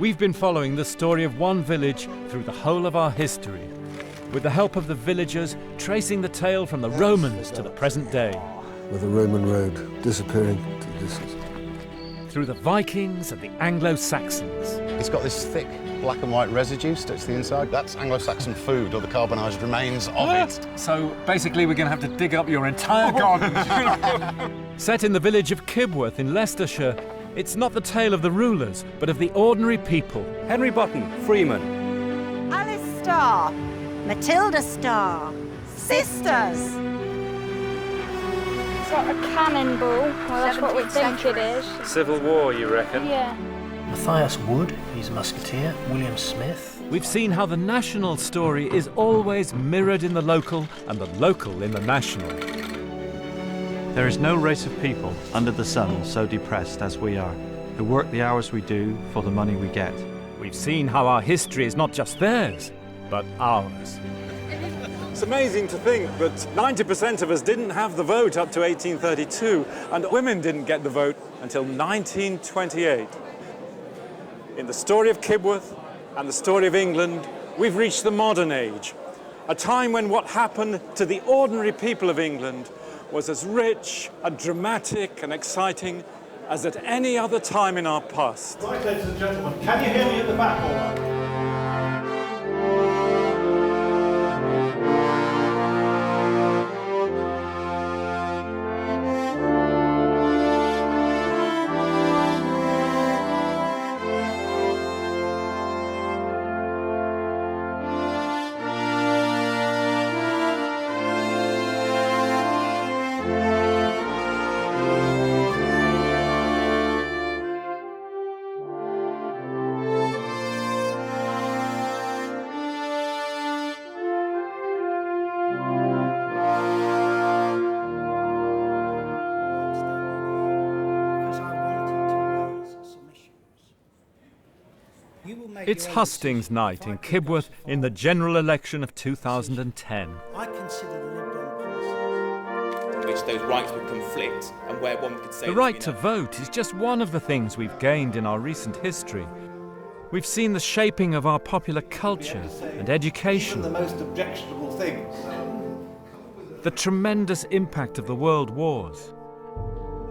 We've been following the story of one village through the whole of our history, with the help of the villagers tracing the tale from the Romans to the present day. With the Roman road disappearing to the distance. Through the Vikings and the Anglo-Saxons. It's got this thick black and white residue stuck to the inside. That's Anglo-Saxon food, or the carbonised remains of it. So basically we're going to have to dig up your entire garden. Set in the village of Kibworth in Leicestershire, it's not the tale of the rulers, but of the ordinary people. Henry Button, Freeman. Alice Starr. Matilda Starr. Sisters. It's like a cannonball. Well, that's what we think it is. Civil War, you reckon? Yeah. Matthias Wood, he's a musketeer. William Smith. We've seen how the national story is always mirrored in the local and the local in the national. There is no race of people under the sun so depressed as we are, who work the hours we do for the money we get. We've seen how our history is not just theirs, but ours. It's amazing to think that 90% of us didn't have the vote up to 1832, and women didn't get the vote until 1928. In the story of Kibworth and the story of England, we've reached the modern age, a time when what happened to the ordinary people of England was as rich and dramatic and exciting as at any other time in our past. Right, ladies and gentlemen, can you hear me at the back all right? It's hustings night in Kibworth in the general election of 2010. I consider the Lib Dem policy. Which those rights would conflict, and where one could say... The right to vote is just one of the things we've gained in our recent history. We've seen the shaping of our popular culture and education. The most objectionable things. The tremendous impact of the world wars.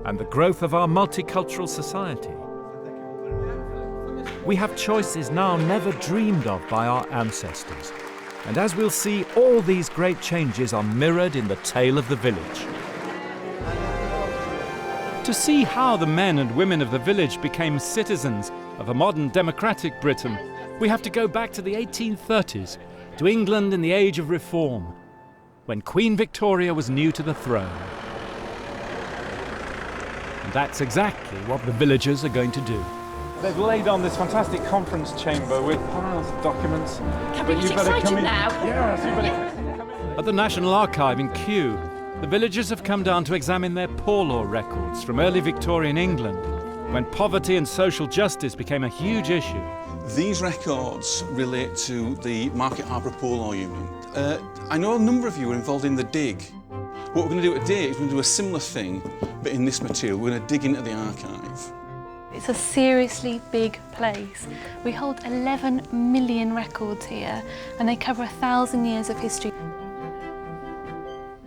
And the growth of our multicultural society. We have choices now never dreamed of by our ancestors. And as we'll see, all these great changes are mirrored in the tale of the village. To see how the men and women of the village became citizens of a modern democratic Britain, we have to go back to the 1830s, to England in the age of reform, when Queen Victoria was new to the throne. And that's exactly what the villagers are going to do. They've laid on this fantastic conference chamber with piles of documents. Can we get excited now? Yes, you better come in. At the National Archive in Kew, the villagers have come down to examine their poor law records from early Victorian England, when poverty and social justice became a huge issue. These records relate to the Market Harbour Poor Law Union. I know a number of you are involved in the dig. What we're going to do today is we're going to do a similar thing, but in this material. We're going to dig into the archive. It's a seriously big place. We hold 11 million records here, and they cover 1,000 years of history.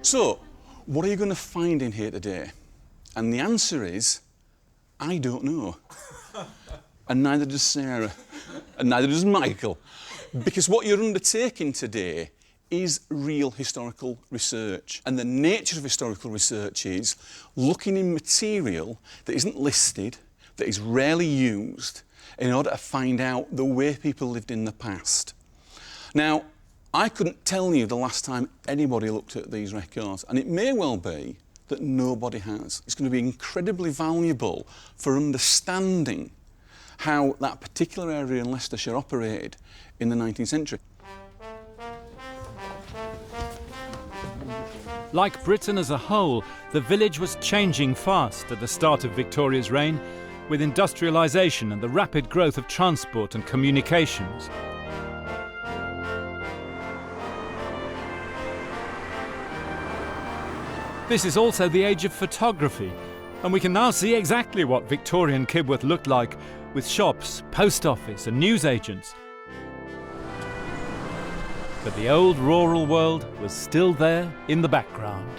So, what are you going to find in here today? And the answer is, I don't know. And neither does Sarah, and neither does Michael. Because what you're undertaking today is real historical research. And the nature of historical research is looking in material that isn't listed, that is rarely used, in order to find out the way people lived in the past. Now, I couldn't tell you the last time anybody looked at these records, and it may well be that nobody has. It's going to be incredibly valuable for understanding how that particular area in Leicestershire operated in the 19th century. Like Britain as a whole, the village was changing fast at the start of Victoria's reign, with industrialisation and the rapid growth of transport and communications. This is also the age of photography, And we can now see exactly what Victorian Kibworth looked like, with shops, post office and newsagents. But the old rural world was still there in the background.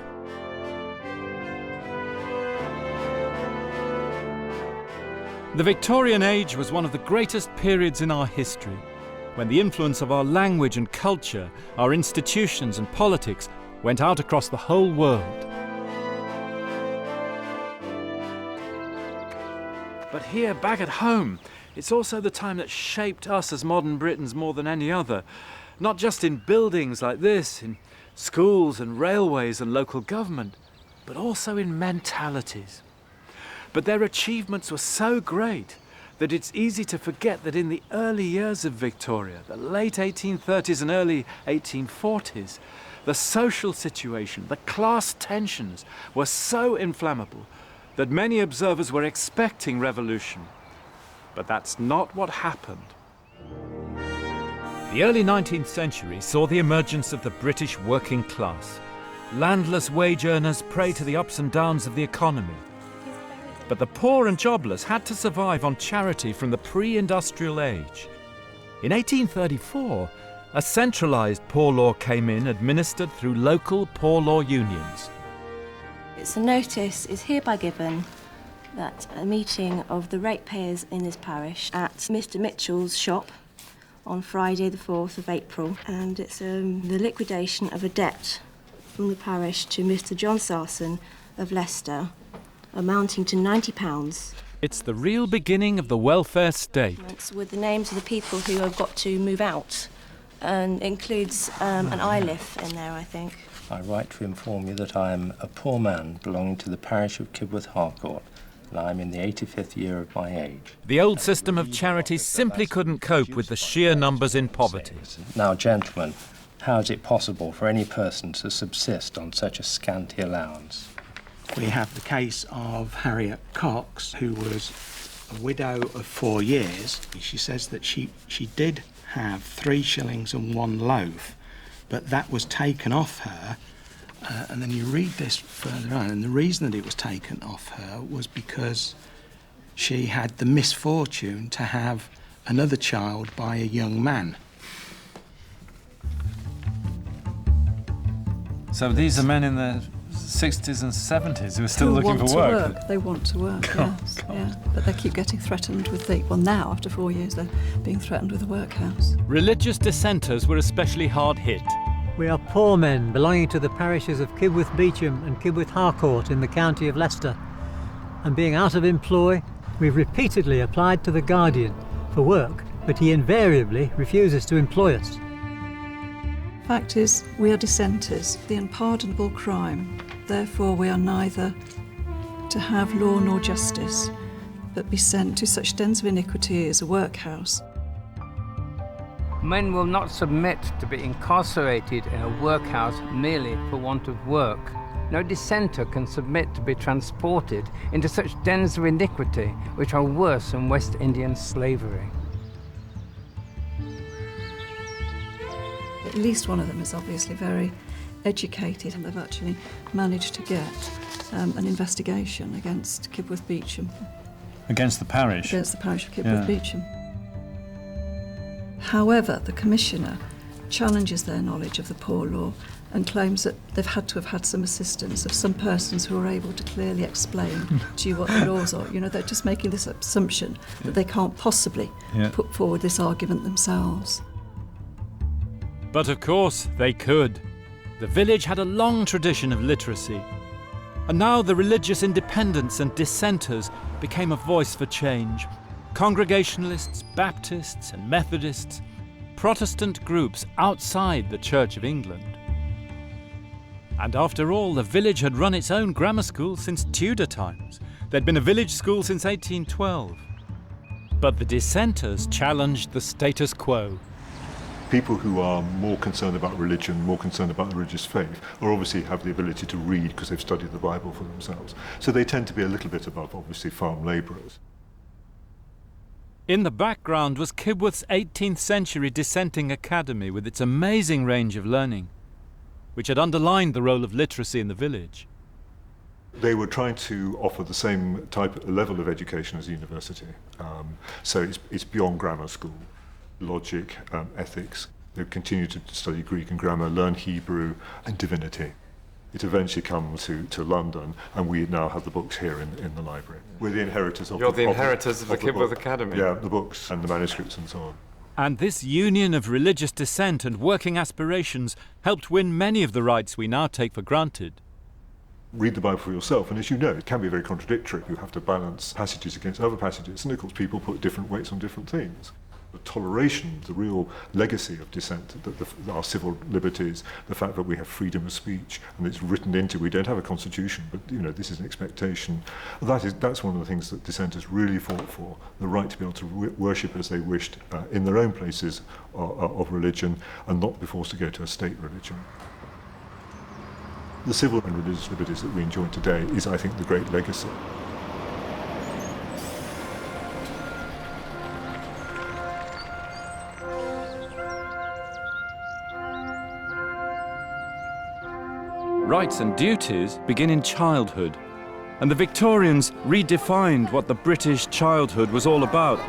The Victorian age was one of the greatest periods in our history, when the influence of our language and culture, our institutions and politics went out across the whole world. But here, back at home, it's also the time that shaped us as modern Britons more than any other. Not just in buildings like this, in schools and railways and local government, but also in mentalities. But their achievements were so great that it's easy to forget that in the early years of Victoria, the late 1830s and early 1840s, the social situation, the class tensions were so inflammable that many observers were expecting revolution. But that's not what happened. The early 19th century saw the emergence of the British working class, landless wage earners prey to the ups and downs of the economy. But the poor and jobless had to survive on charity from the pre-industrial age. In 1834, a centralised poor law came in, administered through local poor law unions. It's a notice is hereby given that a meeting of the ratepayers in this parish at Mr. Mitchell's shop on Friday the 4th of April, and it's the liquidation of a debt from the parish to Mr. John Sarson of Leicester, amounting to £90. It's the real beginning of the welfare state. With the names of the people who have got to move out, and includes an ILIF in there, I think. I write to inform you that I am a poor man belonging to the parish of Kibworth Harcourt, and I am in the 85th year of my age. The old system of charities simply couldn't cope with the sheer numbers in poverty. Now, gentlemen, how is it possible for any person to subsist on such a scanty allowance? We have the case of Harriet Cox, who was a widow of 4 years. She says that she did have 3 shillings and 1 loaf, but that was taken off her. And then you read this further on, and the reason that it was taken off her was because she had the misfortune to have another child by a young man. So these are men in their 60s and 70s who are still looking for work. They want to work, yes. Yeah. But they keep getting threatened with well, now, after 4 years, they're being threatened with the workhouse. Religious dissenters were especially hard hit. We are poor men belonging to the parishes of Kibworth Beecham and Kibworth Harcourt in the county of Leicester. And being out of employ, we've repeatedly applied to the Guardian for work, but he invariably refuses to employ us. Fact is, we are dissenters, the unpardonable crime. Therefore, we are neither to have law nor justice, but be sent to such dens of iniquity as a workhouse. Men will not submit to be incarcerated in a workhouse merely for want of work. No dissenter can submit to be transported into such dens of iniquity which are worse than West Indian slavery. At least one of them is obviously very educated, and they've actually managed to get an investigation against Kibworth Beecham. Against the parish? Against the parish of Kibworth Beecham. However, the Commissioner challenges their knowledge of the poor law and claims that they've had to have had some assistance of some persons who are able to clearly explain to you what the laws are. You know, they're just making this assumption that they can't possibly put forward this argument themselves. But of course they could. The village had a long tradition of literacy. And now the religious independents and dissenters became a voice for change. Congregationalists, Baptists and Methodists, Protestant groups outside the Church of England. And after all, the village had run its own grammar school since Tudor times. There'd been a village school since 1812. But the dissenters challenged the status quo. People who are more concerned about religion, more concerned about religious faith, or obviously have the ability to read because they've studied the Bible for themselves. So they tend to be a little bit above, obviously, farm labourers. In the background was Kibworth's 18th century dissenting academy with its amazing range of learning, which had underlined the role of literacy in the village. They were trying to offer the same level of education as a university. So it's beyond grammar school, logic, ethics. They continue to study Greek and grammar, learn Hebrew and divinity. It eventually comes to London, and we now have the books here in the library. We're the inheritors of You're the inheritors of the Kibworth Academy. Yeah, the books and the manuscripts and so on. And this union of religious dissent and working aspirations helped win many of the rights we now take for granted. Read the Bible for yourself, and as you know, it can be very contradictory. You have to balance passages against other passages, and of course people put different weights on different things. The toleration, the real legacy of dissent, our civil liberties, the fact that we have freedom of speech, and it's written into, we don't have a constitution, but this is an expectation. That's one of the things that dissenters really fought for, the right to be able to worship as they wished in their own places of religion, and not be forced to go to a state religion. The civil and religious liberties that we enjoy today is, I think, the great legacy. Rights and duties begin in childhood, and the Victorians redefined what the British childhood was all about.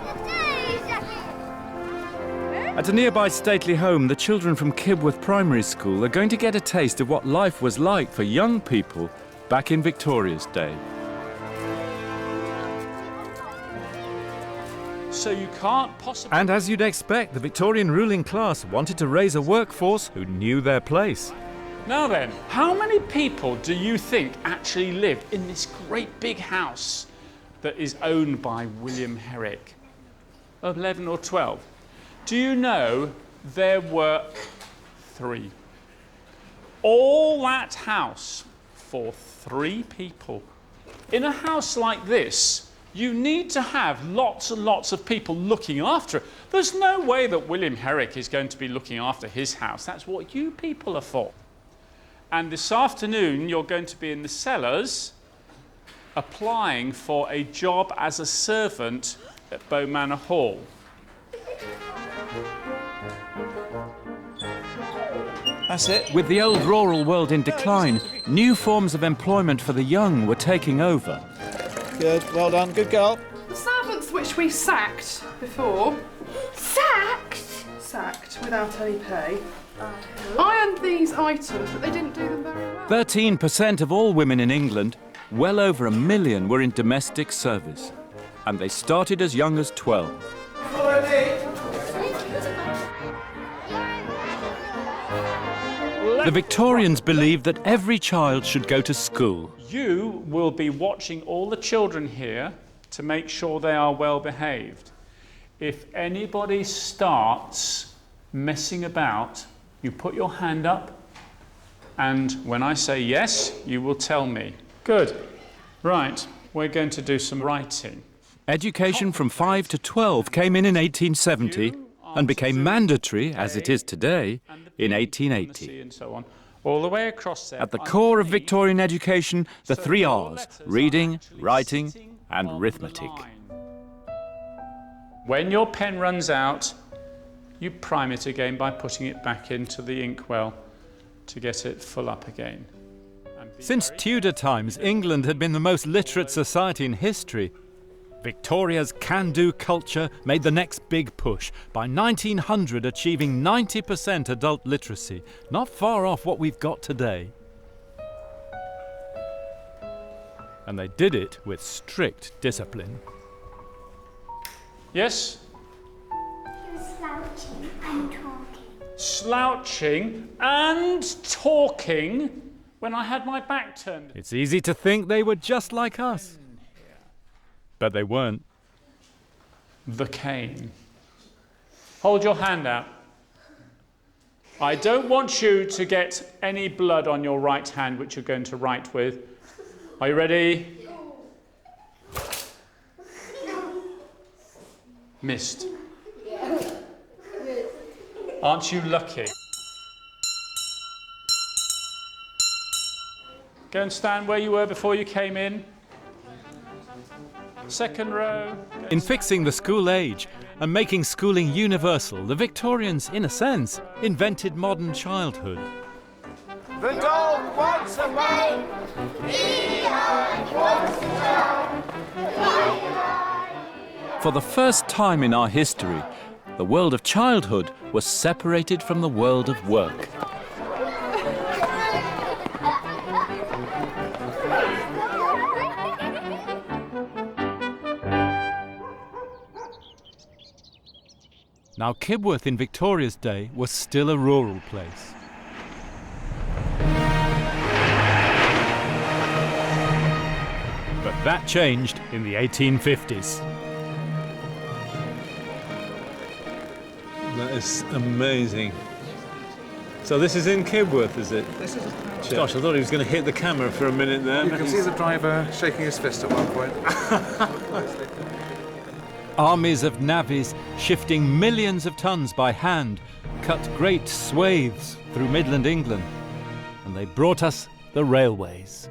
At a nearby stately home, the children from Kibworth Primary School are going to get a taste of what life was like for young people back in Victoria's day. So you can't possibly... And as you'd expect, the Victorian ruling class wanted to raise a workforce who knew their place. Now then, how many people do you think actually lived in this great big house that is owned by William Herrick? 11 or 12? Do you know there were 3? All that house for 3 people. In a house like this, you need to have lots and lots of people looking after it. There's no way that William Herrick is going to be looking after his house. That's what you people are for. And this afternoon, you're going to be in the cellars applying for a job as a servant at Bow Manor Hall. That's it. With the old rural world in decline, new forms of employment for the young were taking over. Good, well done, good girl. The servants which we sacked before... Sacked? Sacked without any pay. Ironed these items, but they didn't do them very well. 13% of all women in England, well over 1 million, were in domestic service. And they started as young as 12. Follow me. The Victorians believed that every child should go to school. You will be watching all the children here to make sure they are well behaved. If anybody starts messing about, you put your hand up, and when I say yes, you will tell me. Good. Right, we're going to do some writing. Education from 5 to 12 came in 1870 and became mandatory, as it is today, in 1880. And so on, all the way across there. At the core of Victorian education, the 3 R's: reading, writing, and arithmetic. When your pen runs out, you prime it again by putting it back into the inkwell to get it full up again. Since Tudor times, England had been the most literate society in history. Victoria's can-do culture made the next big push, by 1900 achieving 90% adult literacy, not far off what we've got today. And they did it with strict discipline. Yes? Slouching and talking. Slouching and talking when I had my back turned. It's easy to think they were just like us. But they weren't. The cane. Hold your hand out. I don't want you to get any blood on your right hand, which you're going to write with. Are you ready? Missed. Aren't you lucky? Go and stand where you were before you came in. Second row. In fixing the school age and making schooling universal, the Victorians, in a sense, invented modern childhood. The dog wants a bone. For the first time in our history, the world of childhood was separated from the world of work. Now, Kibworth in Victoria's day was still a rural place. But that changed in the 1850s. That is amazing. So this is in Kibworth, is it? This is. Gosh, I thought he was going to hit the camera for a minute there. You can see the driver shaking his fist at one point. Armies of navvies shifting millions of tons by hand cut great swathes through Midland England, and they brought us the railways.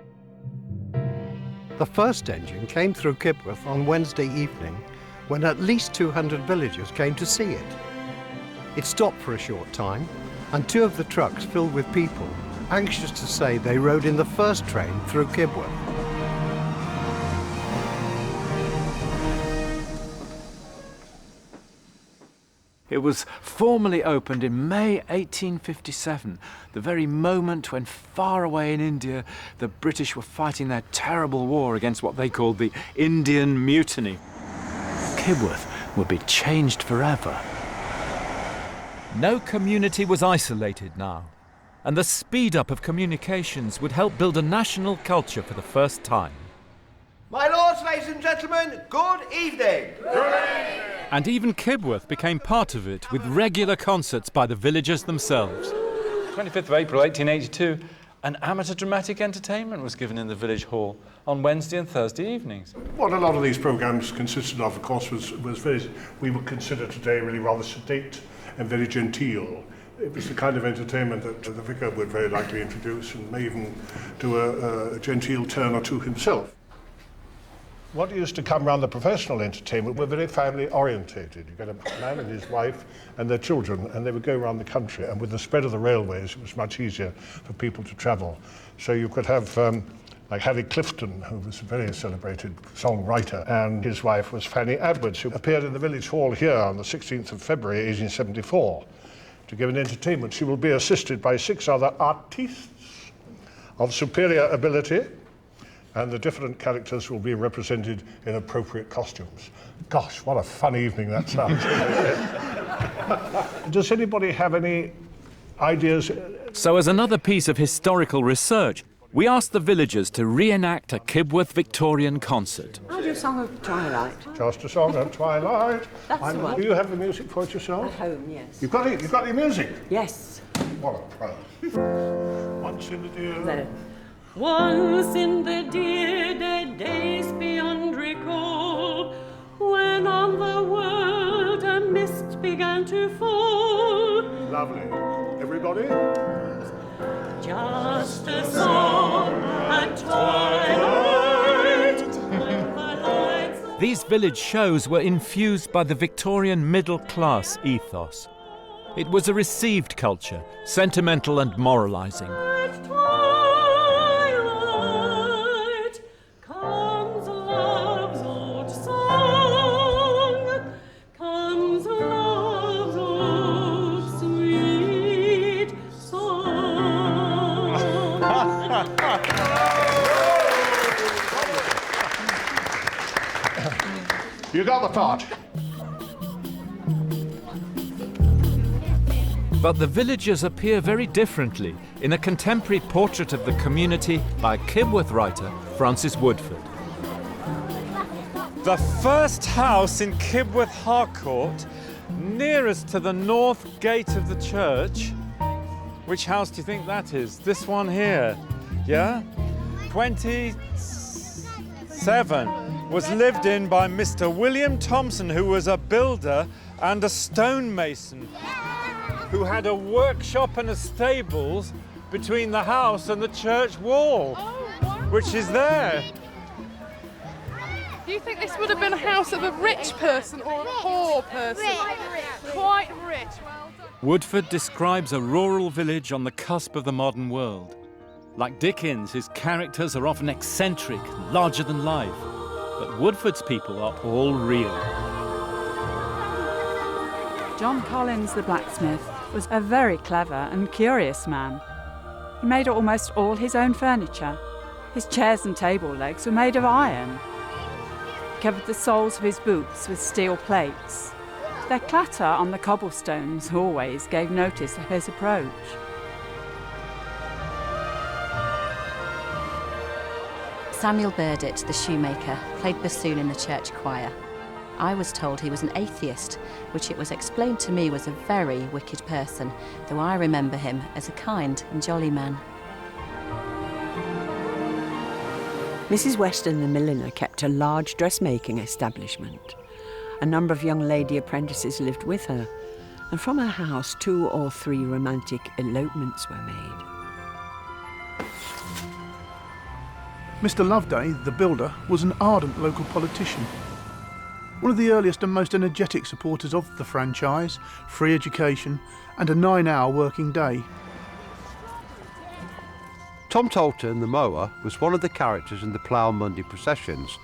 The first engine came through Kibworth on Wednesday evening when at least 200 villagers came to see it. It stopped for a short time, and two of the trucks filled with people, anxious to say they rode in the first train through Kibworth. It was formally opened in May 1857, the very moment when far away in India the British were fighting their terrible war against what they called the Indian Mutiny. Kibworth would be changed forever. No community was isolated now, and the speed up of communications would help build a national culture for the first time. My lords, ladies and gentlemen, good evening. And even Kibworth became part of it with regular concerts by the villagers themselves. 25th of April 1882, an amateur dramatic entertainment was given in the village hall on Wednesday and Thursday evenings. What a lot of these programmes consisted of course, was very, we would consider today really rather sedate and very genteel. It was the kind of entertainment that the vicar would very likely introduce and may even do a genteel turn or two himself. What used to come around the professional entertainment were very family orientated. You got a man and his wife and their children, and they would go around the country. And with the spread of the railways, it was much easier for people to travel. So you could have like Harry Clifton, who was a very celebrated songwriter, and his wife was Fanny Edwards, who appeared in the village hall here on the 16th of February 1874 to give an entertainment. She will be assisted by 6 other artistes of superior ability, and the different characters will be represented in appropriate costumes. Gosh, what a fun evening that sounds. Does anybody have any ideas? So as another piece of historical research, we asked the villagers to reenact a Kibworth Victorian concert. I'll do a song of Twilight. Just a song of Twilight. That's the one. Do you have the music for it yourself? At home, yes. You've got it? You've got the music? Yes. What a pro. Once in the dear... No. Once in the dear dead days beyond recall, when on the world a mist began to fall. Lovely. Everybody? Just a song at twilight. These village shows were infused by the Victorian middle class ethos. It was a received culture, sentimental and moralising. You got the part. But the villagers appear very differently in a contemporary portrait of the community by Kibworth writer Francis Woodford. The first house in Kibworth Harcourt, nearest to the north gate of the church. Which house do you think that is? This one here, yeah? 27 was lived in by Mr. William Thompson, who was a builder and a stonemason, who had a workshop and a stables between the house and the church wall, which is there. Do you think this would have been a house of a rich person or a poor person? Quite rich. Well done. Woodford describes a rural village on the cusp of the modern world. Like Dickens, his characters are often eccentric and larger than life. But Woodford's people are all real. John Collins, the blacksmith, was a very clever and curious man. He made almost all his own furniture. His chairs and table legs were made of iron. He covered the soles of his boots with steel plates. Their clatter on the cobblestones always gave notice of his approach. Samuel Burdett, the shoemaker, played bassoon in the church choir. I was told he was an atheist, which it was explained to me was a very wicked person, though I remember him as a kind and jolly man. Mrs. Weston, the milliner, kept a large dressmaking establishment. A number of young lady apprentices lived with her, and from her house 2 or 3 romantic elopements were made. Mr. Loveday, the builder, was an ardent local politician. One of the earliest and most energetic supporters of the franchise, free education, and a 9-hour working day. Tom Tolton, the mower, was one of the characters in the Plough Monday processions.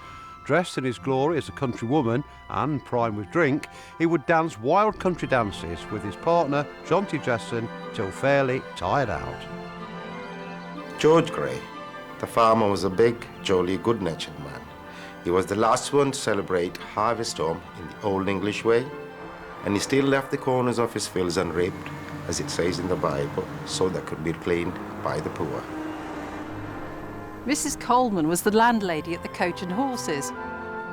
Dressed in his glory as a countrywoman and primed with drink, he would dance wild country dances with his partner, John T. Jesson, till fairly tired out. George Gray, the farmer, was a big, jolly, good-natured man. He was the last one to celebrate harvest home in the old English way, and he still left the corners of his fields unribbed, as it says in the Bible, so they could be cleaned by the poor. Mrs. Coleman was the landlady at the Coach and Horses,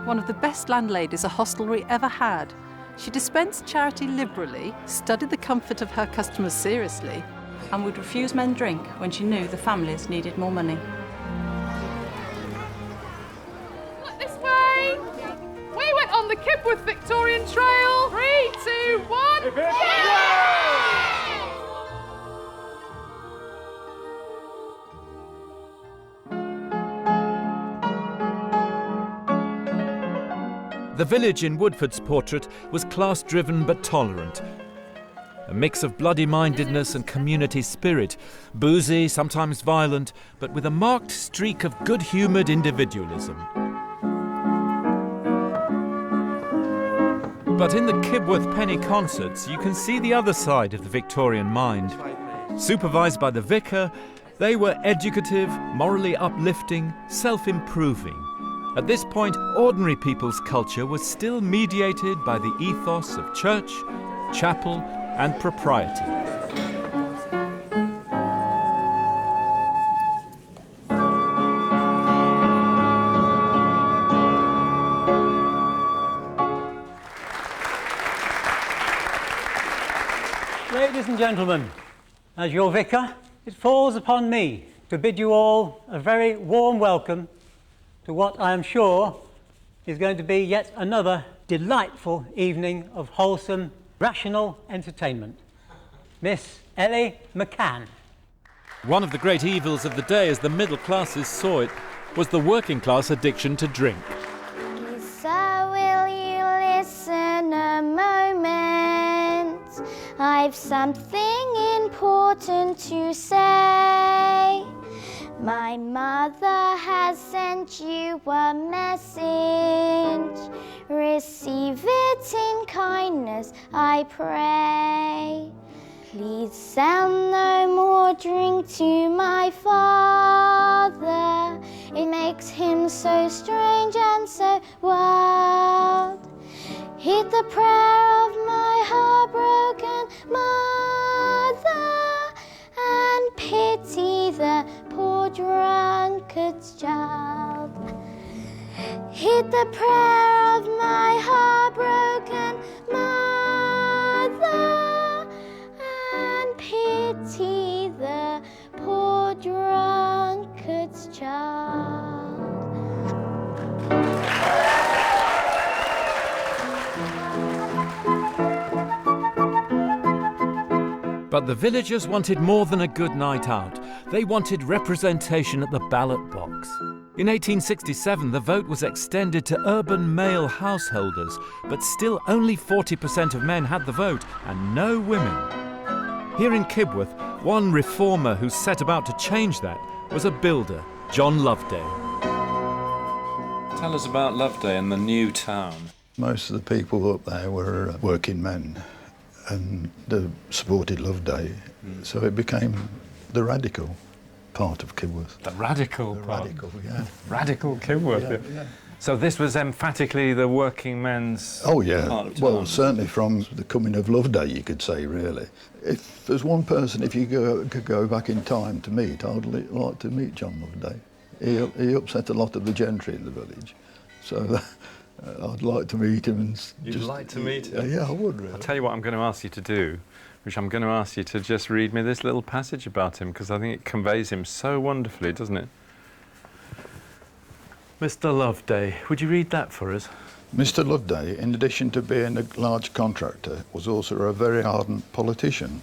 one of the best landladies a hostelry ever had. She dispensed charity liberally, studied the comfort of her customers seriously, and would refuse men drink when she knew the families needed more money. Look this way! We went on the Kibworth Victorian Trail. 3, 2, 1. The village in Woodford's portrait was class-driven but tolerant. A mix of bloody-mindedness and community spirit, boozy, sometimes violent, but with a marked streak of good-humoured individualism. But in the Kibworth Penny concerts, you can see the other side of the Victorian mind. Supervised by the vicar, they were educative, morally uplifting, self-improving. At this point, ordinary people's culture was still mediated by the ethos of church, chapel, and propriety. Ladies and gentlemen, as your vicar, it falls upon me to bid you all a very warm welcome to what I am sure is going to be yet another delightful evening of wholesome, rational entertainment. Miss Ellie McCann. One of the great evils of the day, as the middle classes saw it, was the working class addiction to drink. Sir, will you listen a moment? I've something important to say. My mother has sent you a message. Receive it in kindness, I pray. Please sell no more drink to my father. It makes him so strange and so wild. Heed the prayer of my heartbroken mother, and pity the poor drunkard's child. Heed the prayer of my heartbroken mother, and pity the poor drunkard's child. But the villagers wanted more than a good night out. They wanted representation at the ballot box. In 1867, the vote was extended to urban male householders, but still only 40% of men had the vote, and no women. Here in Kibworth, one reformer who set about to change that was a builder, John Loveday. Tell us about Loveday and the new town. Most of the people up there were working men, and they supported Loveday, so it became the radical part of Kibworth. The radical part? Radical, yeah. Radical Kibworth? Yeah. So this was emphatically the working men's Oh yeah, part of town? well certainly from the coming of Loveday you could say really. If there's one person, if you could go back in time to meet, I'd like to meet John Loveday. He upset a lot of the gentry in the village, so I'd like to meet him. And You'd like to meet him? Yeah, I would really. I'll tell you what I'm going to ask you to do, which I'm going to ask you to just read me this little passage about him, because I think it conveys him so wonderfully, doesn't it? Mr. Loveday, would you read that for us? Mr. Loveday, in addition to being a large contractor, was also a very ardent politician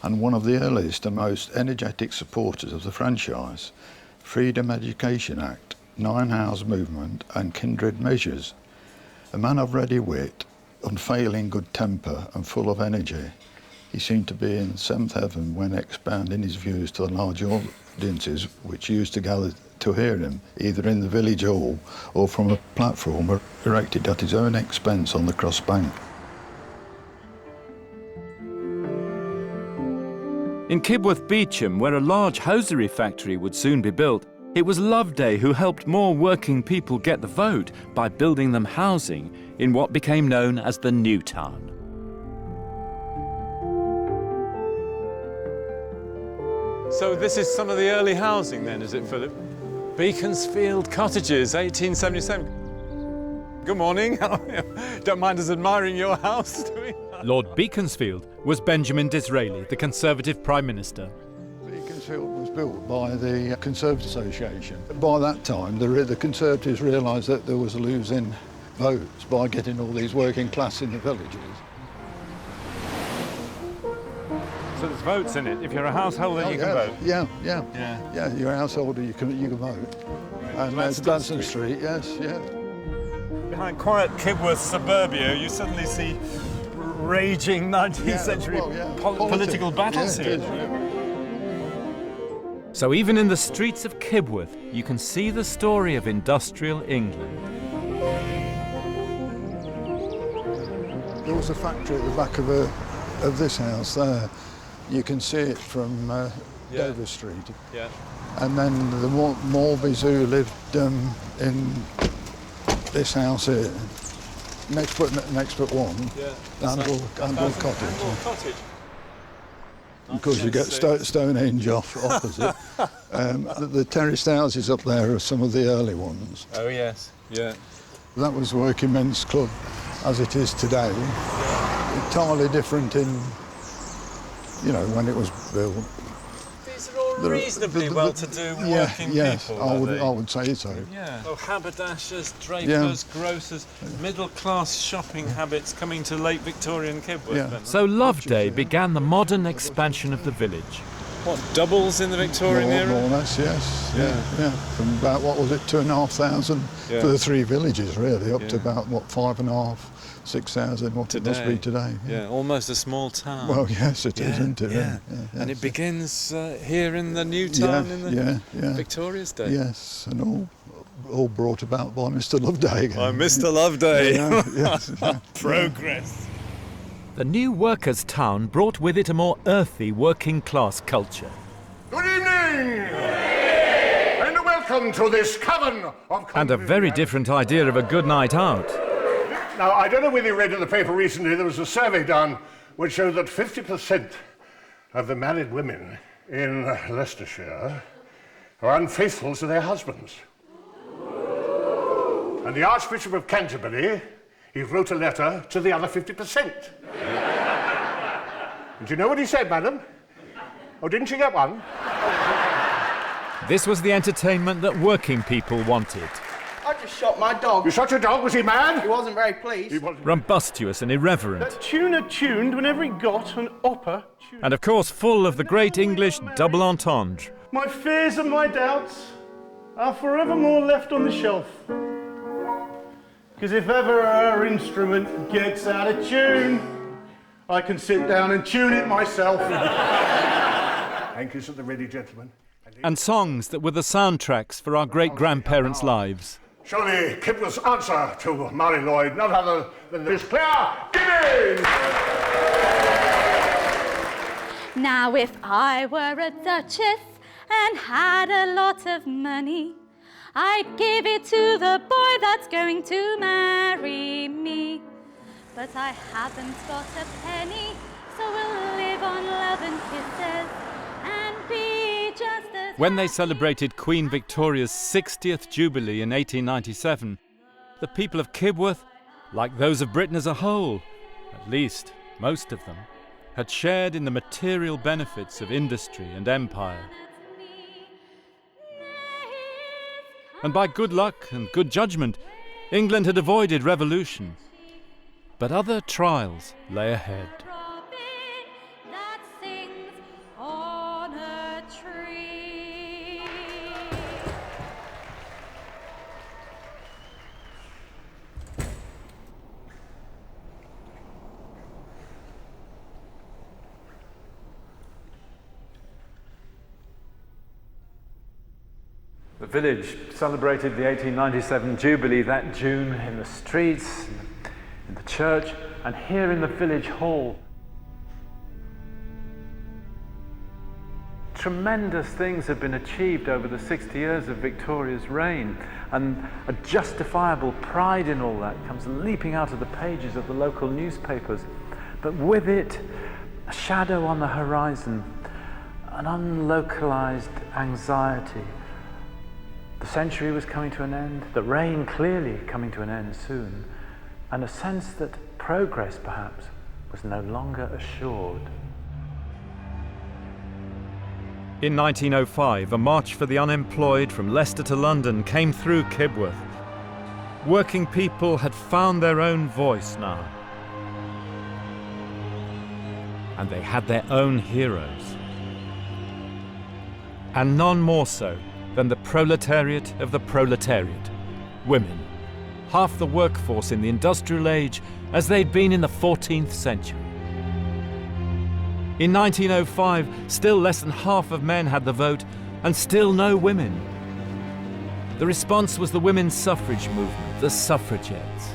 and one of the earliest and most energetic supporters of the franchise, Freedom Education Act, 9 Hours Movement and kindred measures. A man of ready wit, unfailing good temper and full of energy, he seemed to be in seventh heaven when expounding his views to the large audiences which used to gather to hear him, either in the village hall or from a platform erected at his own expense on the cross bank. In Kibworth Beecham, where a large hosiery factory would soon be built, it was Loveday who helped more working people get the vote by building them housing in what became known as the New Town. So this is some of the early housing then, is it, Philip? Beaconsfield Cottages, 1877. Good morning. Don't mind us admiring your house, do we? Lord Beaconsfield was Benjamin Disraeli, the Conservative Prime Minister. Beaconsfield was built by the Conservative Association. By that time, the Conservatives realised that there was a losing votes by getting all these working class in the villages. So there's votes in it. If you're a householder, you can vote. Yeah, you're a householder, you can vote. And there's Gladstone Street, yes. Behind quiet Kibworth suburbia, you suddenly see raging 19th century political battles here. So even in the streets of Kibworth, you can see the story of industrial England. There was a factory at the back of this house there. You can see it from Dover Street. Yeah. And then the Morbys who lived in this house here, next but one, Andal Cottage. Cottage. Of course, you get Stonehenge opposite. The terraced houses up there are some of the early ones. Oh yes, yeah. That was Working Men's Club as it is today. Entirely different in, when it was built. These are all reasonably well-to-do working people. I would say so. Yeah. Oh, haberdashers, drapers, grocers, middle-class shopping habits coming to late Victorian Kibworth. So Loveday began the modern expansion of the village. What, doubles in the Victorian era? More or less, yes. Yeah. From about, 2,500 for the 3 villages, really, up to about, 5,500, 6,000, what it must be today. Yeah, almost a small town. Well, yes, it is, isn't it? Yeah. And it begins here in the new town in the Victoria's day. Yes, and all brought about by Mr. Loveday again. By Mr. Loveday. Yes. Progress. The new workers' town brought with it a more earthy working-class culture. Good evening! And welcome to this cavern of... And a very different idea of a good night out. Now, I don't know whether you read in the paper recently, there was a survey done which showed that 50% of the married women in Leicestershire are unfaithful to their husbands. And the Archbishop of Canterbury, he wrote a letter to the other 50%. And do you know what he said, madam? Oh, didn't you get one? This was the entertainment that working people wanted. I just shot my dog. You shot your dog? Was he mad? He wasn't very pleased. Rumbustious and irreverent. That tuner tuned whenever he got an opera tune. And of course full of the great English double entendre. My fears and my doubts are forevermore left on the shelf. Because if ever our instrument gets out of tune, I can sit down and tune it myself. Anchors at the ready, gentlemen. and songs that were the soundtracks for our great-grandparents' lives. Surely Kipler's answer to Mary Lloyd, none other than this Claire Gibbons! Now if I were a duchess and had a lot of money, I'd give it to the boy that's going to marry me. But I haven't got a penny, so we'll live on love and kisses and be just as... When they celebrated Queen Victoria's 60th Jubilee in 1897, the people of Kibworth, like those of Britain as a whole, at least most of them, had shared in the material benefits of industry and empire. And by good luck and good judgment, England had avoided revolution. But other trials lay ahead. The village celebrated the 1897 Jubilee that June in the streets, in the church, and here in the village hall. Tremendous things have been achieved over the 60 years of Victoria's reign, and a justifiable pride in all that comes leaping out of the pages of the local newspapers. But with it, a shadow on the horizon, an unlocalized anxiety. The century was coming to an end, the reign clearly coming to an end soon, and a sense that progress, perhaps, was no longer assured. In 1905, a march for the unemployed from Leicester to London came through Kibworth. Working people had found their own voice now. And they had their own heroes. And none more so than the proletariat of the proletariat, women, half the workforce in the industrial age as they'd been in the 14th century. In 1905, still less than half of men had the vote, and still no women. The response was the women's suffrage movement, the suffragettes.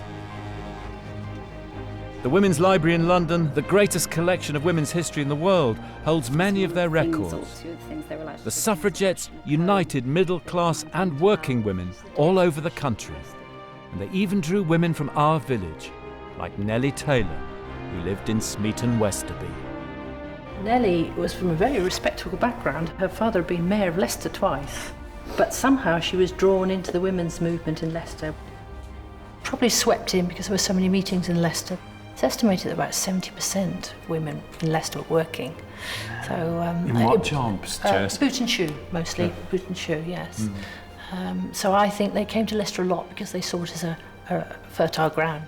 The Women's Library in London, the greatest collection of women's history in the world, holds many of their records. The suffragettes united middle-class and working women all over the country. And they even drew women from our village, like Nellie Taylor, who lived in Smeaton, Westerby. Nellie was from a very respectable background. Her father had been mayor of Leicester twice, but somehow she was drawn into the women's movement in Leicester. Probably swept in because there were so many meetings in Leicester. It's estimated that about 70% of women in Leicester were working. So, in what jobs, Jess? Boot and shoe, mostly. Yeah. Boot and shoe, yes. So I think they came to Leicester a lot because they saw it as a fertile ground.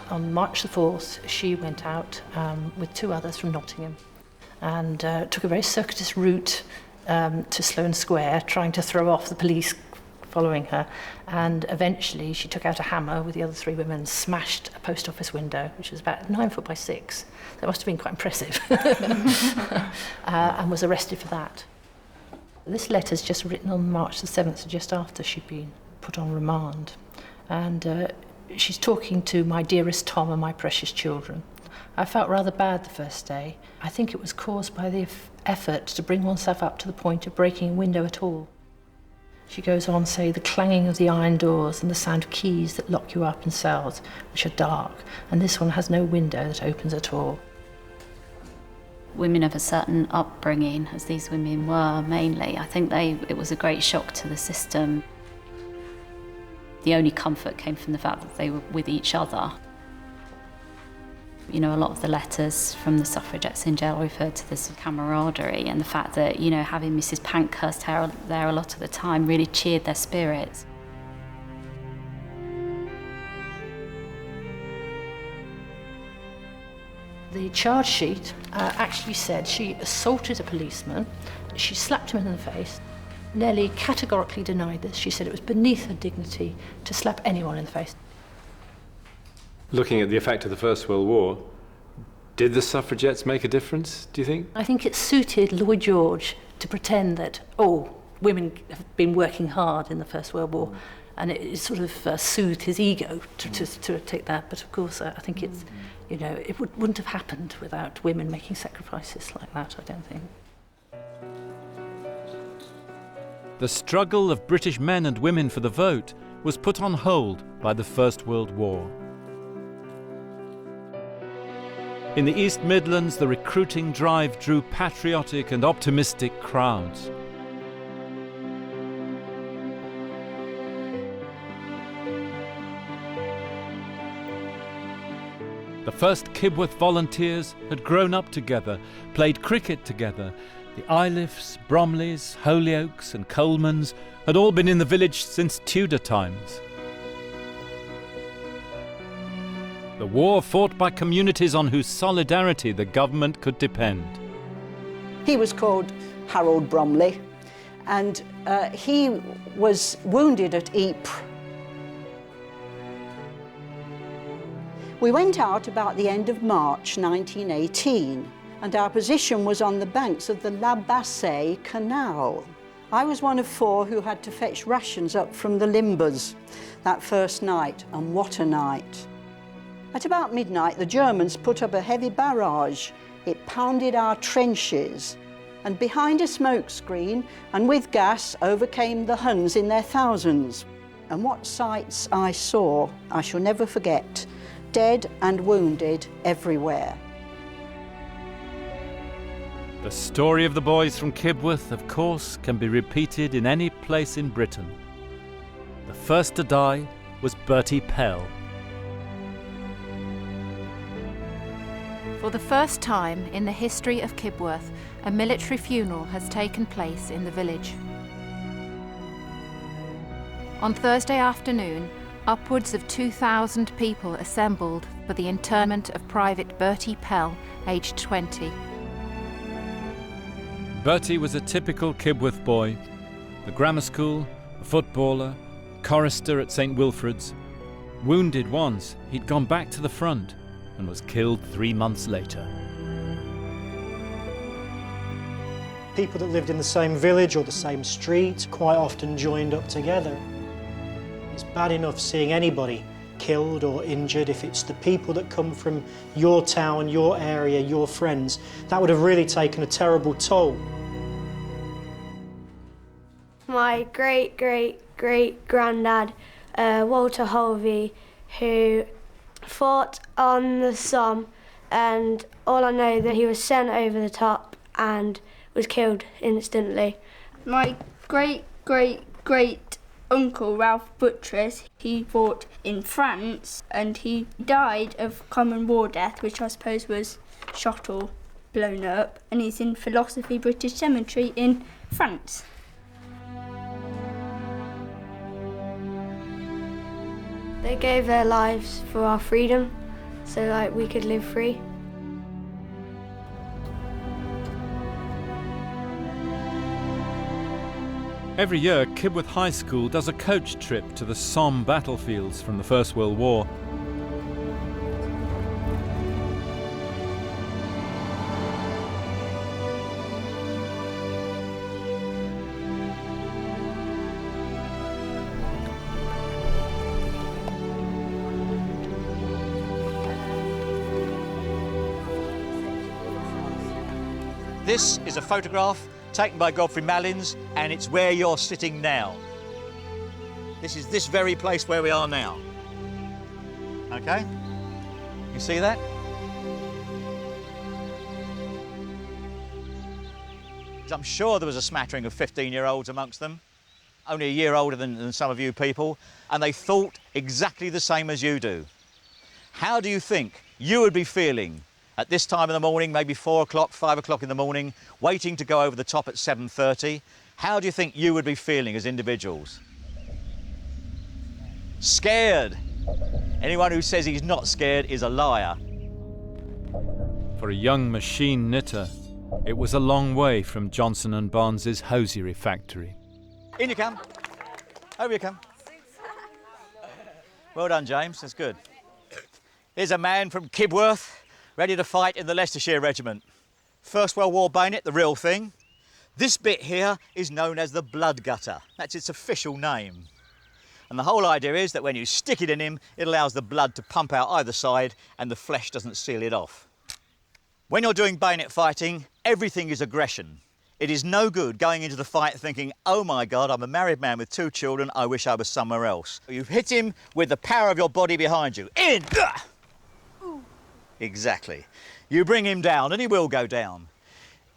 On March the 4th, she went out with two others from Nottingham and took a very circuitous route to Sloane Square, trying to throw off the police following her, and eventually she took out a hammer with the other three women, smashed a post office window, which was about 9 foot by 6. That must have been quite impressive, and was arrested for that. This letter's just written on March the 7th, just after she'd been put on remand, and she's talking to my dearest Tom and my precious children. I felt rather bad the first day. I think it was caused by the effort to bring oneself up to the point of breaking a window at all. She goes on to say the clanging of the iron doors and the sound of keys that lock you up in cells, which are dark, and this one has no window that opens at all. Women of a certain upbringing, as these women were mainly, I think it was a great shock to the system. The only comfort came from the fact that they were with each other. You know, a lot of the letters from the suffragettes in jail referred to this camaraderie, and the fact that, you know, having Mrs. Pankhurst there a lot of the time really cheered their spirits. The charge sheet actually said she assaulted a policeman, she slapped him in the face. Nellie categorically denied this. She said it was beneath her dignity to slap anyone in the face. Looking at the effect of the First World War, Did the suffragettes make a difference, do you think? I think it suited Lloyd George to pretend that, women have been working hard in the First World War, and it sort of soothed his ego to take that. But of course, I think it's, it wouldn't have happened without women making sacrifices like that, I don't think. The struggle of British men and women for the vote was put on hold by the First World War. In the East Midlands, the recruiting drive drew patriotic and optimistic crowds. The first Kibworth volunteers had grown up together, played cricket together. The Iliffs, Bromleys, Holyoakes and Colemans had all been in the village since Tudor times. The war fought by communities on whose solidarity the government could depend. He was called Harold Bromley, and he was wounded at Ypres. We went out about the end of March 1918, and our position was on the banks of the La Bassée Canal. I was one of 4 who had to fetch rations up from the Limbers that first night, and what a night. At about midnight, the Germans put up a heavy barrage. It pounded our trenches, and behind a smoke screen and with gas overcame the Huns in their thousands. And what sights I saw, I shall never forget. Dead and wounded everywhere. The story of the boys from Kibworth, of course, can be repeated in any place in Britain. The first to die was Bertie Pell. For the first time in the history of Kibworth, a military funeral has taken place in the village. On Thursday afternoon, upwards of 2,000 people assembled for the interment of Private Bertie Pell, aged 20. Bertie was a typical Kibworth boy. The grammar school, a footballer, chorister at St Wilfrid's. Wounded once, he'd gone back to the front and was killed 3 months later. People that lived in the same village or the same street quite often joined up together. It's bad enough seeing anybody killed or injured. If it's the people that come from your town, your area, your friends, that would have really taken a terrible toll. My great-great-great-granddad, Walter Holvey, who fought on the Somme, and all I know that he was sent over the top and was killed instantly. My great-great-great uncle Ralph Buttress, he fought in France and he died of common war death, which I suppose was shot or blown up, and he's in Philosophy British Cemetery in France. They gave their lives for our freedom, so we could live free. Every year, Kibworth High School does a coach trip to the Somme battlefields from the First World War. This is a photograph taken by Godfrey Malins, and it's where you're sitting now. This is this very place where we are now. Okay? You see that? I'm sure there was a smattering of 15-year-olds amongst them, only a year older than some of you people, and they thought exactly the same as you do. How do you think you would be feeling at this time of the morning, maybe 4 o'clock, 5 o'clock in the morning, waiting to go over the top at 7:30? How do you think you would be feeling as individuals? Scared. Anyone who says he's not scared is a liar. For a young machine knitter, it was a long way from Johnson & Barnes's hosiery factory. In you come. Over you come. Well done, James. That's good. Here's a man from Kibworth ready to fight in the Leicestershire Regiment. First World War bayonet, the real thing. This bit here is known as the blood gutter. That's its official name. And the whole idea is that when you stick it in him, it allows the blood to pump out either side and the flesh doesn't seal it off. When you're doing bayonet fighting, everything is aggression. It is no good going into the fight thinking, oh my God, I'm a married man with 2 children, I wish I was somewhere else. You hit him with the power of your body behind you. In! Exactly. You bring him down, and he will go down.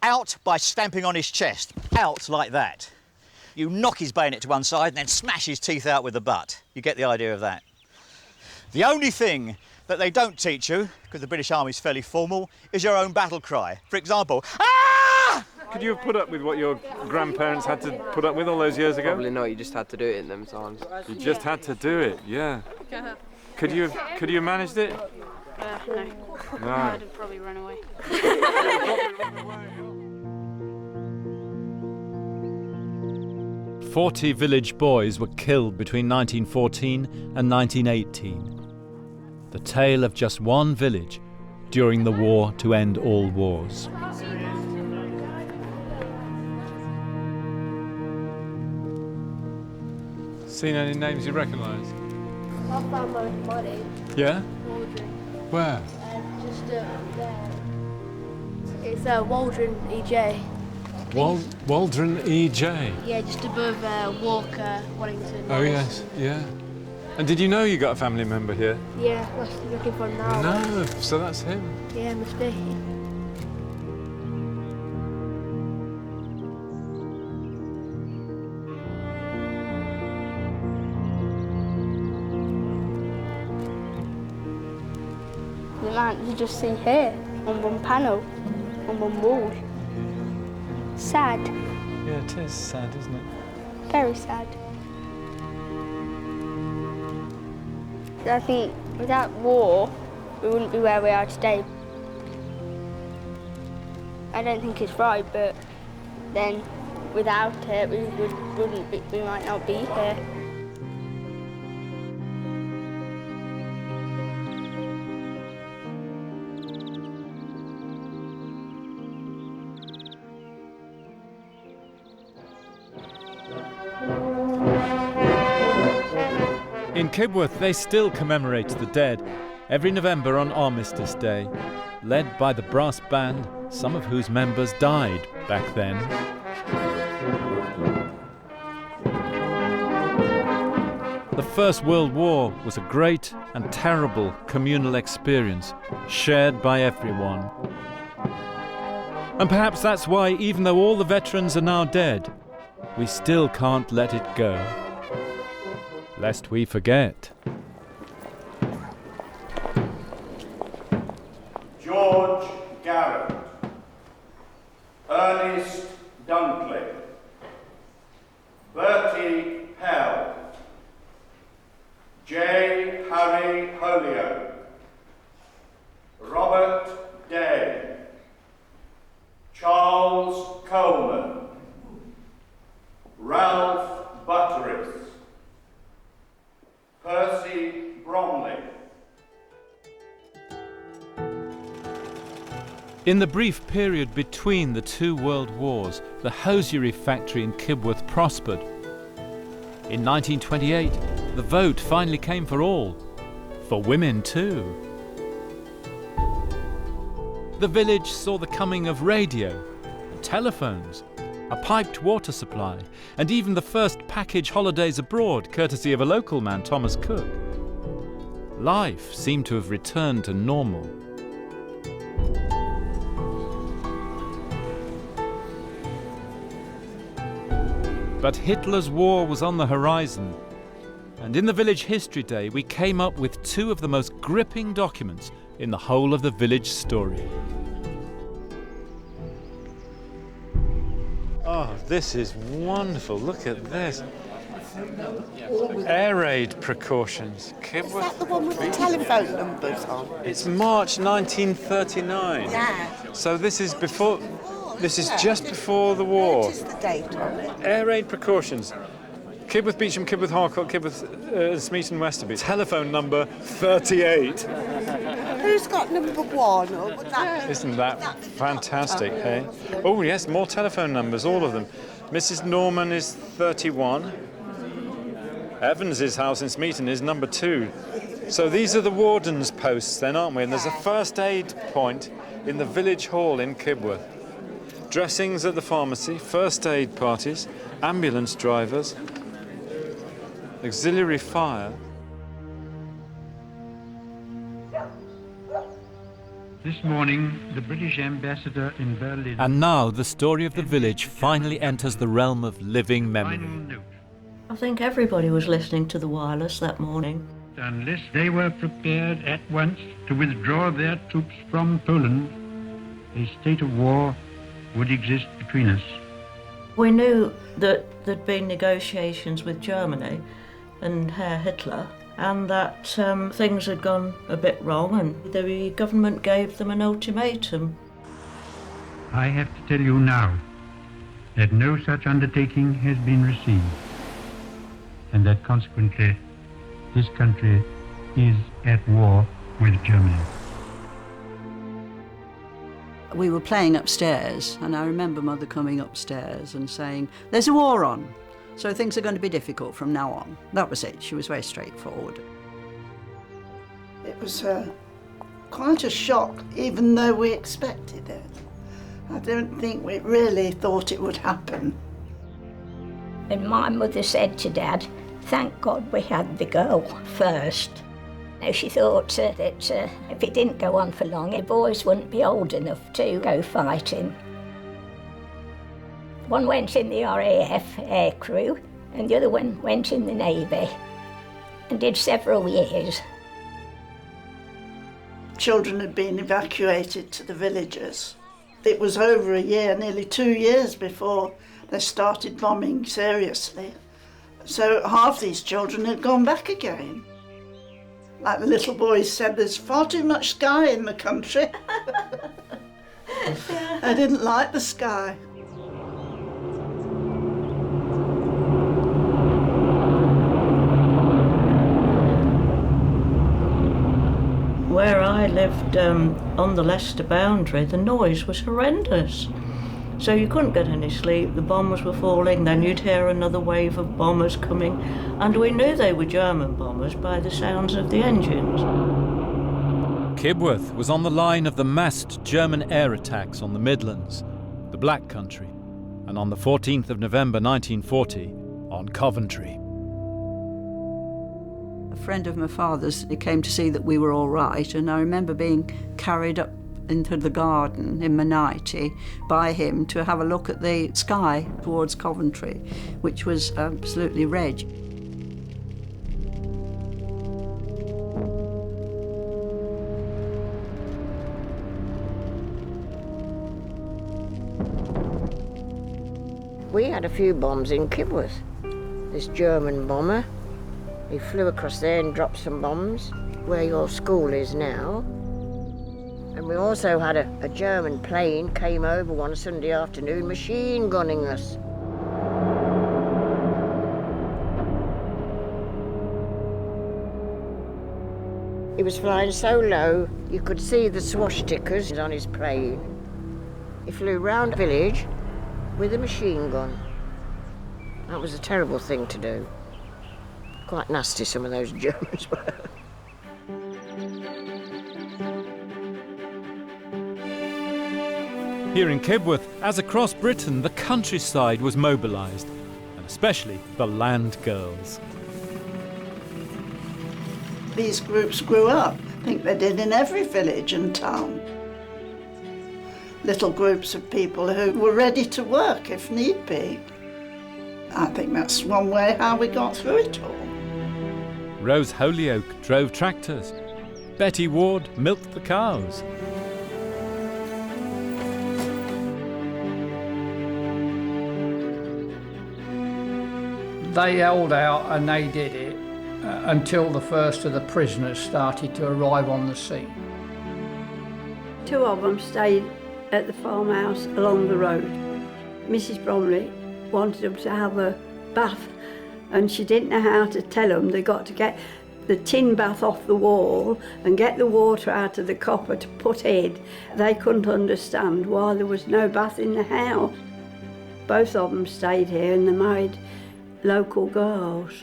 Out by stamping on his chest. Out like that. You knock his bayonet to one side and then smash his teeth out with the butt. You get the idea of that. The only thing that they don't teach you, because the British Army's fairly formal, is your own battle cry. For example, ah! Could you have put up with what your grandparents had to put up with all those years ago? Probably not, you just had to do it in them times. You just had to do it, yeah. Could you have managed it? No. No. I'd have probably run away. 40 village boys were killed between 1914 and 1918. The tale of just one village during the war to end all wars. Seen any names you recognise? I found my body. Yeah? Waldron. Where? Just there. It's Waldron EJ. Waldron EJ. Yeah, just above Walker, Wellington. Oh yes, yeah. And did you know you got a family member here? Yeah, must be looking for him now. No, so that's him. Yeah, must be. The amount you just see here, on one panel, on one wall. Sad. Yeah, it is sad, isn't it? Very sad. I think without war, we wouldn't be where we are today. I don't think it's right, but then without it, we might not be here. In Kibworth, they still commemorate the dead every November on Armistice Day, led by the brass band, some of whose members died back then. The First World War was a great and terrible communal experience, shared by everyone. And perhaps that's why, even though all the veterans are now dead, we still can't let it go. Lest we forget. George Garrett, Ernest Dunkley, Bertie Pell, J. Harry Holyoke, Robert Day, Charles Coleman, Ralph Butteris, Percy Bromley. In the brief period between the 2 world wars, the hosiery factory in Kibworth prospered. In 1928, the vote finally came for all, for women too. The village saw the coming of radio, telephones, a piped water supply, and even the first package holidays abroad, courtesy of a local man, Thomas Cook. Life seemed to have returned to normal. But Hitler's war was on the horizon, and in the Village History Day we came up with 2 of the most gripping documents in the whole of the village story. Oh, this is wonderful. Look at this. Air raid precautions. Is that the one with the telephone numbers on? It's March 1939. Yeah. So this is before. This is just before the war. What is the date on it? Air raid precautions. Kibworth, Beecham, Kibworth, Harcourt, Kibworth, Smeaton, Westerby. Telephone number 38. Who's got number 1? Isn't that fantastic, eh? Oh, yes, more telephone numbers, all of them. Mrs. Norman is 31. Evans's house in Smeaton is number 2. So these are the warden's posts then, aren't we? And there's a first aid point in the village hall in Kibworth. Dressings at the pharmacy, first aid parties, ambulance drivers, auxiliary fire. This morning, the British ambassador in Berlin... And now the story of the village finally enters the realm of living memory. I think everybody was listening to the wireless that morning. Unless they were prepared at once to withdraw their troops from Poland, a state of war would exist between us. We knew that there'd been negotiations with Germany and Herr Hitler, and that things had gone a bit wrong, and the government gave them an ultimatum. I have to tell you now that no such undertaking has been received, and that consequently this country is at war with Germany. We were playing upstairs, and I remember Mother coming upstairs and saying, "There's a war on, so things are going to be difficult from now on." That was it. She was very straightforward. It was quite a shock, even though we expected it. I don't think we really thought it would happen. And my mother said to Dad, "Thank God we had the girl first." Now she thought that if it didn't go on for long, the boys wouldn't be old enough to go fighting. One went in the RAF air crew, and the other one went in the Navy, and did several years. Children had been evacuated to the villages. It was over a year, nearly 2 years before they started bombing seriously. So half these children had gone back again. Like the little boys said, there's far too much sky in the country. I didn't like the sky. Where I lived on the Leicester boundary, the noise was horrendous. So you couldn't get any sleep, the bombers were falling, then you'd hear another wave of bombers coming, and we knew they were German bombers by the sounds of the engines. Kibworth was on the line of the massed German air attacks on the Midlands, the Black Country, and on the 14th of November 1940, on Coventry. A friend of my father's, he came to see that we were all right, and I remember being carried up into the garden in my nightie by him to have a look at the sky towards Coventry, which was absolutely red. We had a few bombs in Kibworth. This German bomber, he flew across there and dropped some bombs where your school is now. And we also had a German plane came over one Sunday afternoon machine gunning us. He was flying so low you could see the swastikas on his plane. He flew round the village with a machine gun. That was a terrible thing to do. Quite nasty, some of those Germans were. Here in Kibworth, as across Britain, the countryside was mobilised, and especially the land girls. These groups grew up. I think they did in every village and town. Little groups of people who were ready to work if need be. I think that's one way how we got through it all. Rose Holyoake drove tractors. Betty Ward milked the cows. They held out and they did it until the first of the prisoners started to arrive on the scene. 2 of them stayed at the farmhouse along the road. Mrs. Bromley wanted them to have a bath and she didn't know how to tell them they got to get the tin bath off the wall and get the water out of the copper to put in. They couldn't understand why there was no bath in the house. Both of them stayed here and they married local girls.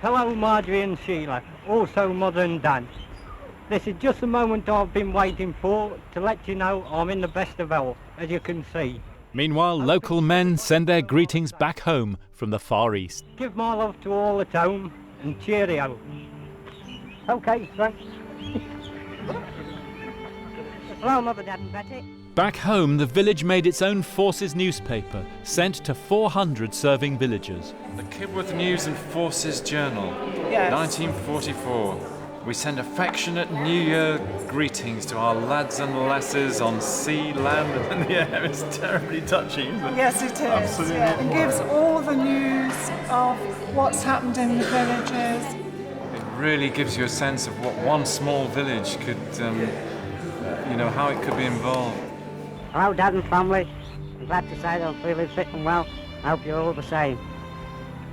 Hello, Marjorie and Sheila, also Mother and Dad. This is just the moment I've been waiting for to let you know I'm in the best of health, as you can see. Meanwhile, local men send their greetings back home from the Far East. Give my love to all at home and cheerio. OK, thanks. Hello, Mother, Dad and Betty. Back home, the village made its own Forces newspaper, sent to 400 serving villagers. The Kibworth News and Forces Journal, Yes. 1944. We send affectionate New Year greetings to our lads and lasses on sea, land and in the air. It's terribly touching, isn't it? Yes, it is. Absolutely. Yeah. It gives all the news of what's happened in the villages. It really gives you a sense of what one small village could, how it could be involved. Hello, Dad and family. I'm glad to say that I'm feeling fit and well. I hope you're all the same.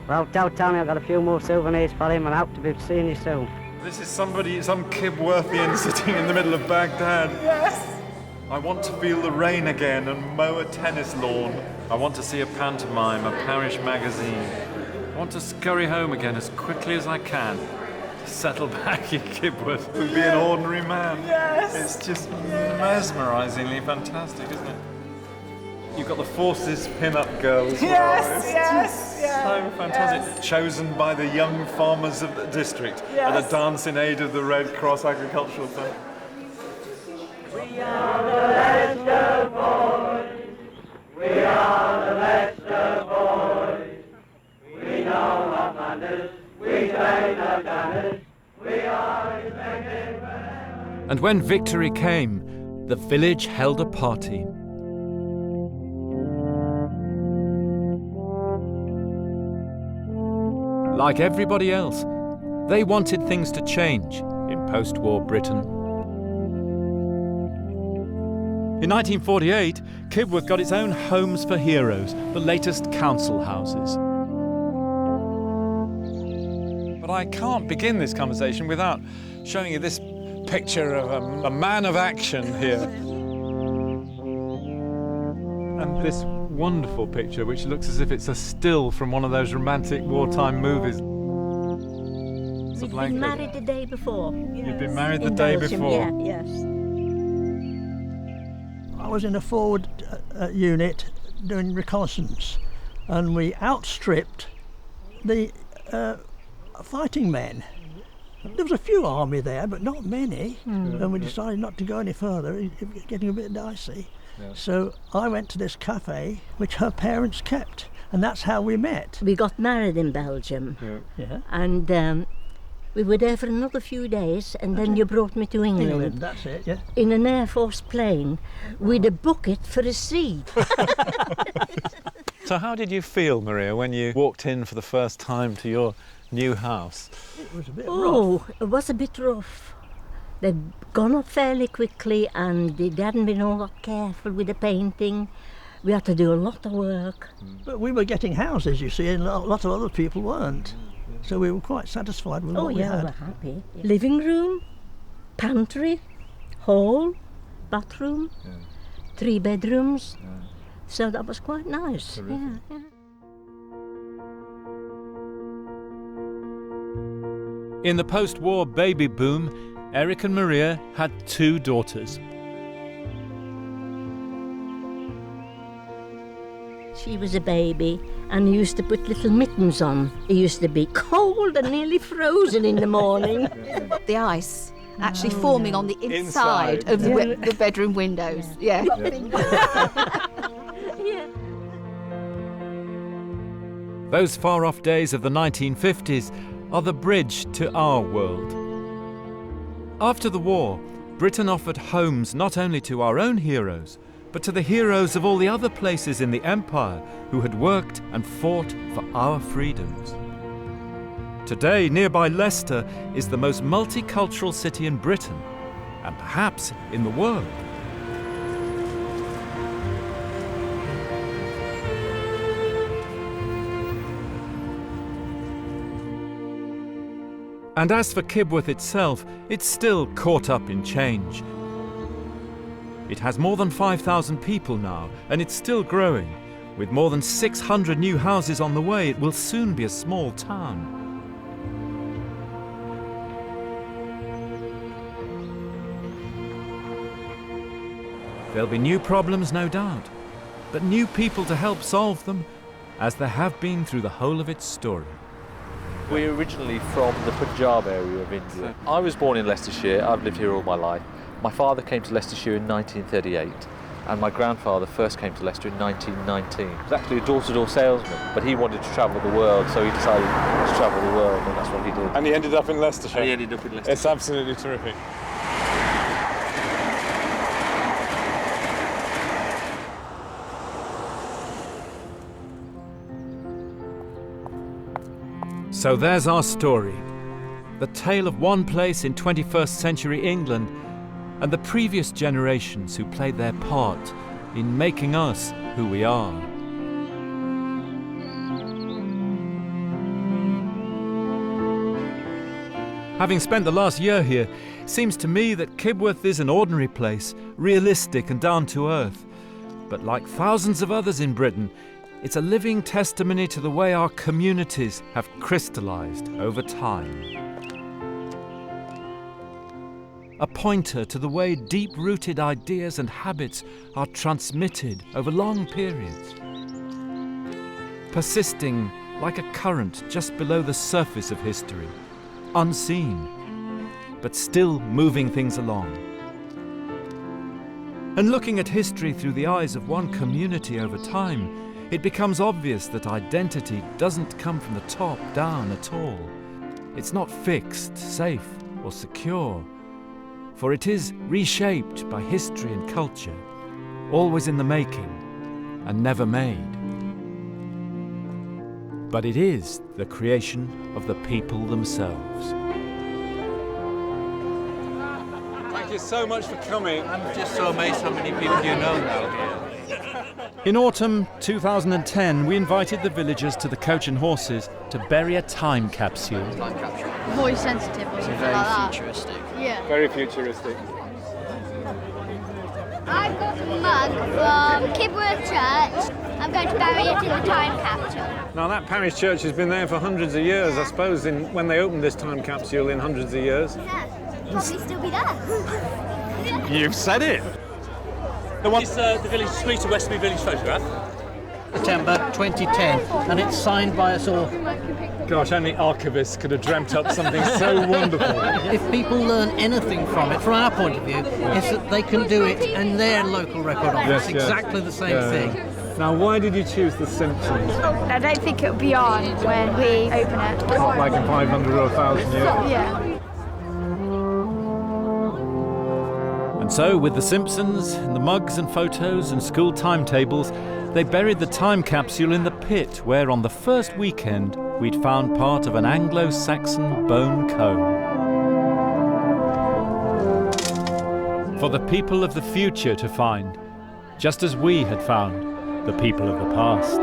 Well, tell Tony I've got a few more souvenirs for him and I hope to be seeing you soon. This is some Kibworthian sitting in the middle of Baghdad. Yes. I want to feel the rain again and mow a tennis lawn. I want to see a pantomime, a parish magazine. I want to scurry home again as quickly as I can. To settle back in Kibworth and be an ordinary man. Yes. It's just mesmerisingly fantastic, isn't it? You've got the Forces pin-up girls. Yes, It's yes, just so fantastic. yes. Chosen by the young farmers of the district Yes. at a dance in aid of the Red Cross Agricultural Fund. We are the Leicester boys. We are the Leicester boys. We know what manners. We say no manners. We are respected. And when victory came, the village held a party. Like everybody else, they wanted things to change in post-war Britain. In 1948, Kibworth got its own Homes for Heroes, the latest council houses. But I can't begin this conversation without showing you this picture of a man of action here. And this wonderful picture, which looks as if it's a still from one of those romantic wartime movies. We'd been married the day before. You'd been married the In day Belgium, before. Yeah, yes. I was in a forward unit doing reconnaissance, and we outstripped the fighting men. There was a few army there, but not many, and we decided not to go any further. It was getting a bit dicey. Yeah. So I went to this cafe, which her parents kept, and that's how we met. We got married in Belgium. Yeah. And we were there for another few days, and then you brought me to England. That's it, yeah. In an Air Force plane with a bucket for a seat. So how did you feel, Maria, when you walked in for the first time to your new house? It was a bit rough. It was a bit rough. They'd gone up fairly quickly and they hadn't been all that careful with the painting. We had to do a lot of work. But we were getting houses, you see, and a lot of other people weren't. So we were quite satisfied with what we had. We were happy. Living room, pantry, hall, bathroom, 3 bedrooms. So that was quite nice. Yeah. In the post-war baby boom, Eric and Maria had 2 daughters. She was a baby and he used to put little mittens on. He used to be cold and nearly frozen in the morning. The ice actually forming on the inside of the bedroom windows. Yeah. Those far-off days of the 1950s are the bridge to our world. After the war, Britain offered homes not only to our own heroes, but to the heroes of all the other places in the empire who had worked and fought for our freedoms. Today, nearby Leicester is the most multicultural city in Britain, and perhaps in the world. And as for Kibworth itself, it's still caught up in change. It has more than 5,000 people now, and it's still growing. With more than 600 new houses on the way, it will soon be a small town. There'll be new problems, no doubt, but new people to help solve them, as there have been through the whole of its story. We're originally from the Punjab area of India. I was born in Leicestershire. I've lived here all my life. My father came to Leicestershire in 1938, and my grandfather first came to Leicester in 1919. He was actually a door-to-door salesman, but he wanted to travel the world, so he decided to travel the world, and that's what he did. And he ended up in Leicestershire? And he ended up in Leicestershire. It's absolutely terrific. So there's our story. The tale of one place in 21st century England and the previous generations who played their part in making us who we are. Having spent the last year here, it seems to me that Kibworth is an ordinary place, realistic and down to earth. But like thousands of others in Britain, it's a living testimony to the way our communities have crystallised over time. A pointer to the way deep-rooted ideas and habits are transmitted over long periods, persisting like a current just below the surface of history, unseen, but still moving things along. And looking at history through the eyes of one community over time, it becomes obvious that identity doesn't come from the top down at all. It's not fixed, safe, or secure, for it is reshaped by history and culture, always in the making and never made. But it is the creation of the people themselves. Thank you so much for coming. I'm just so amazed how many people you know now here. In autumn 2010, we invited the villagers to the Coach and Horses to bury a time capsule. Voice sensitive or something like that. Futuristic. Yeah. Very futuristic. I've got a mug from Kibworth Church. I'm going to bury it in the time capsule. Now that parish church has been there for hundreds of years, I suppose, when they opened this time capsule in hundreds of years. Yeah, probably still be there. You've said it. The one is the village street of Westby Village photograph. September 2010, and it's signed by us all. Gosh, only archivists could have dreamt up something so wonderful. If people learn anything from it, from our point of view, is that they can do it in their local record office. Yes, exactly the same thing. Now, why did you choose The Simpsons? I don't think it'll be on when we open it. Not like in 500 or 1,000 years. Yeah. And so, with The Simpsons, and the mugs and photos and school timetables, they buried the time capsule in the pit where on the first weekend we'd found part of an Anglo-Saxon bone comb. For the people of the future to find, just as we had found the people of the past.